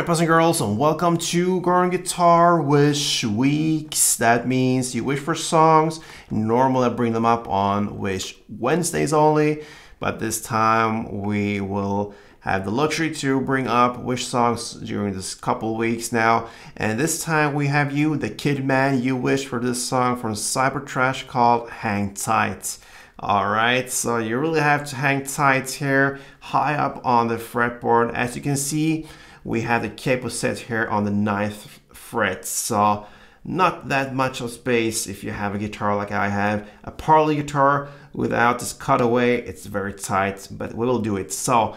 Alright, boys and girls, and welcome to Girl and Guitar Wish Weeks. That means you wish for songs. Normally I bring them up on Wish Wednesdays only, but this time we will have the luxury to bring up Wish songs during this couple weeks now. And this time we have you, the kid man, you wish for this song from Cybertrash called Hang Tight. Alright, so you really have to hang tight here, high up on the fretboard. As you can see, we have the capo set here on the 9th fret, so not that much of space if you have a guitar like I have. A parlor guitar without this cutaway, it's very tight, but we will do it. So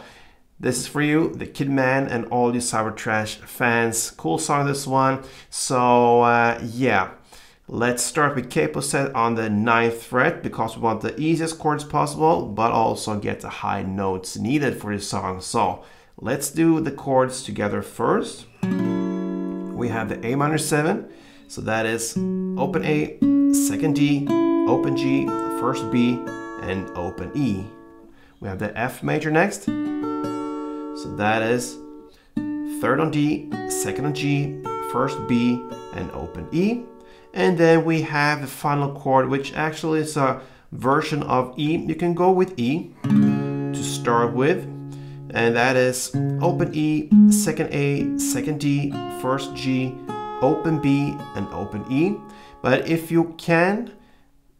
this is for you, the kid man, and all you Cybertrash fans. Cool song, this one. So yeah, let's start with capo set on the 9th fret because we want the easiest chords possible, but also get the high notes needed for this song. So let's do the chords together first. We have the A minor 7, so that is open A, second D, open G, first B, and open E. We have the F major next, so that is third on D, second on G, first B, and open E. And then we have the final chord, which actually is a version of E. You can go with E to start with. And that is open E, second A, second D, first G, open B, and open E. But if you can,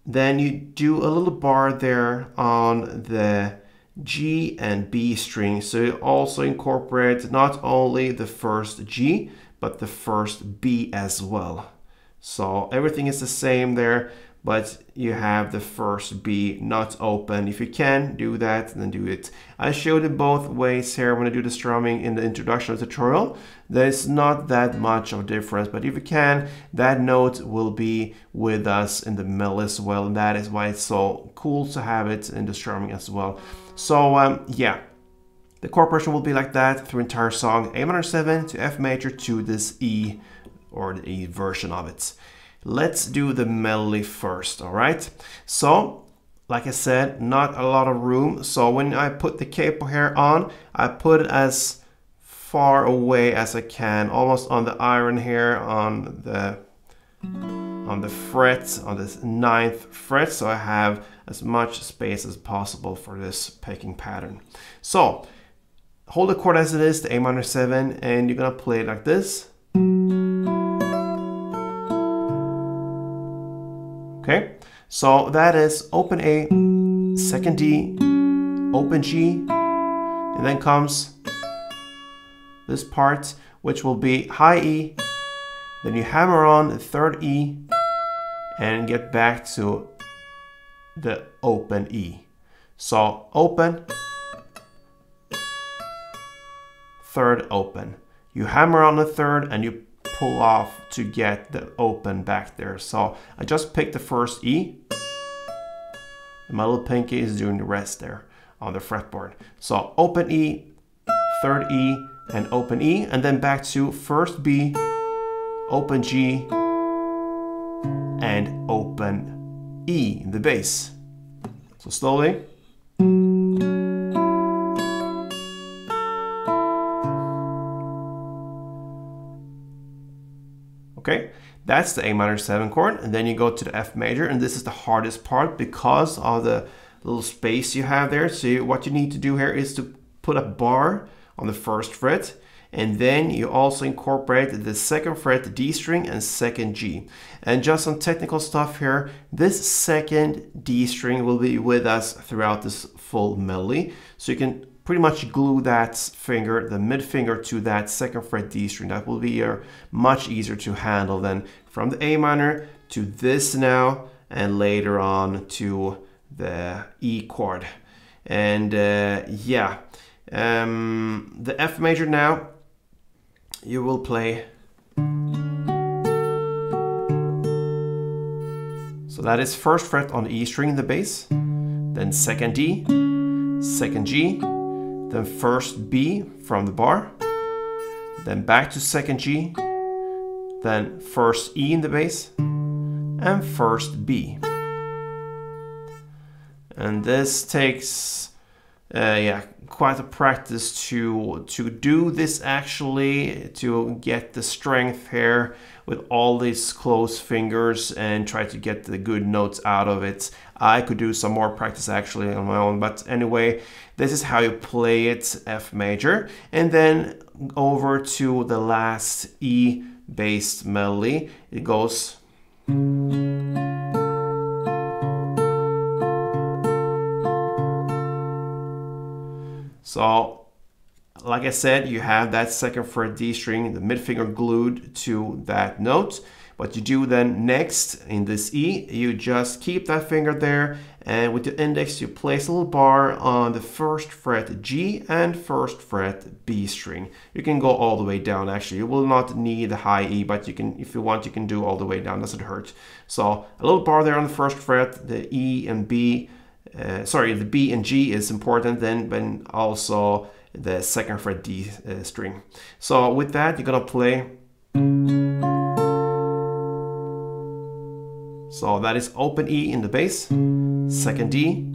then you do a little bar there on the G and B string. So you also incorporate not only the first G, but the first B as well. So everything is the same there, but you have the first B not open. If you can do that, then do it. I showed it both ways here when I do the strumming in the introduction tutorial. There's not that much of a difference, but if you can, that note will be with us in the middle as well, and that is why it's so cool to have it in the strumming as well. So yeah, the chord progression will be like that through entire song, A minor 7 to F major to this E, or the E version of it. Let's do the melody first, all right? So, like I said, not a lot of room. So when I put the capo here on, I put it as far away as I can, almost on the iron here, on the fret, on this 9th fret, so I have as much space as possible for this picking pattern. So, hold the chord as it is, the A minor 7, and you're gonna play it like this. Okay, so that is open A, second D, open G, and then comes this part, which will be high E, then you hammer on the third E, and get back to the open E. So open, third open. You hammer on the third and you pull off to get the open back there. So I just picked the first E, and my little pinky is doing the rest there on the fretboard. So open E, third E, and open E, and then back to first B, open G, and open E in the bass. So slowly. Okay, that's the A minor 7 chord, and then you go to the F major, and this is the hardest part because of the little space you have there. So what you need to do here is to put a bar on the first fret, and then you also incorporate the 2nd fret, the D string, and 2nd G. And just some technical stuff here, this 2nd D string will be with us throughout this full melody. So you can pretty much glue that finger, the mid finger, to that 2nd fret D string. That will be much easier to handle than from the A minor to this now, and later on to the E chord. And yeah, the F major now, you will play. So that is 1st fret on the E string in the bass, then 2nd D, 2nd G, then 1st B from the bar, then back to 2nd G, then 1st E in the bass, and 1st B. And this takes yeah, quite a practice to do this, actually, to get the strength here with all these closed fingers and try to get the good notes out of it. I could do some more practice actually on my own, but anyway, this is how you play it, F major, and then over to the last E based melody. It goes. So, like I said, you have that second fret D string, the mid finger glued to that note. What you do then next in this E, you just keep that finger there, and with your index you place a little bar on the first fret G and first fret B string. You can go all the way down actually. You will not need the high E, but you can, if you want, you can do all the way down, doesn't hurt. So a little bar there on the first fret, the E and B, the B and G is important, then also the second fret D string. So with that, you're gonna play. So that is open E in the bass, second D,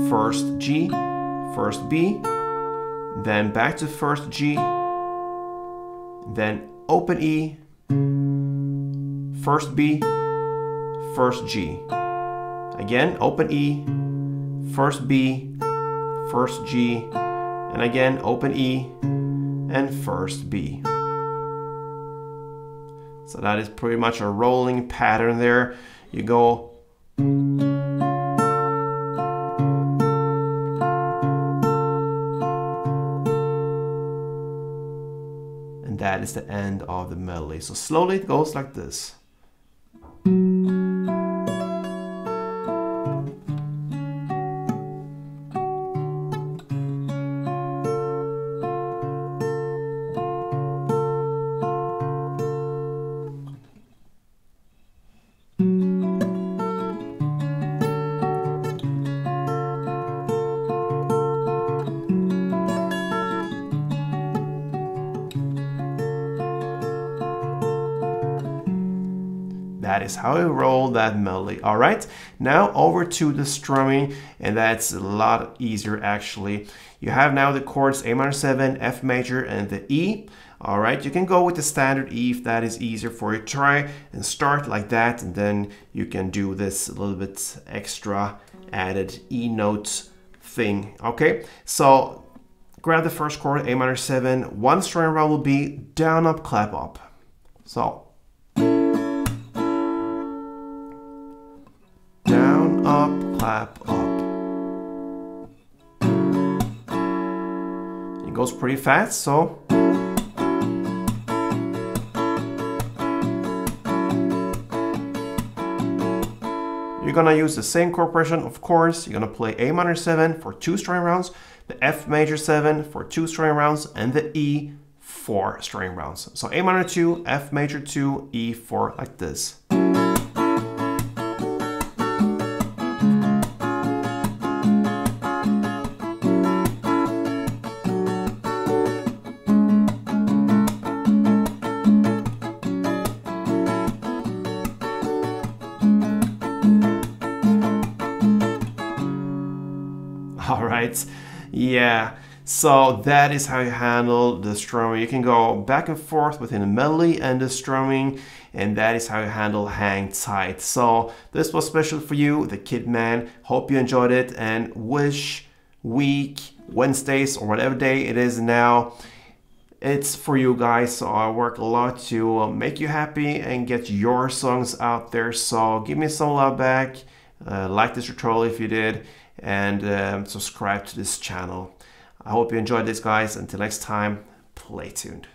first G, first B, then back to first G, then open E, first B, first G. Again, open E, first B, first G, and again open E and first B. So that is pretty much a rolling pattern there. You go. And that is the end of the melody. So slowly it goes like this. That is how you roll that melody. All right, now over to the strumming, and that's a lot easier actually. You have now the chords A minor 7, F major, and the E. All right, you can go with the standard E if that is easier for you. Try and start like that, and then you can do this a little bit extra added E note thing. Okay, so grab the first chord, A minor 7, one string round will be down, up, clap, up. So down, up, clap, up. It goes pretty fast, so you're gonna use the same chord progression, of course. You're gonna play A minor 7 for 2 string rounds, the F major 7 for 2 string rounds, and the E 4 string rounds. So A minor 2, F major 2, E 4, like this. All right, yeah, so that is how you handle the strumming. You can go back and forth within the melody and the strumming, and that is how you handle Hang Tight. So this was special for you, the Kid Man. Hope you enjoyed it, and wish week, Wednesdays, or whatever day it is now, it's for you guys. So I work a lot to make you happy and get your songs out there. So give me some love back, like this tutorial if you did, and subscribe to this channel. I hope you enjoyed this, guys. Until next time, play tuned.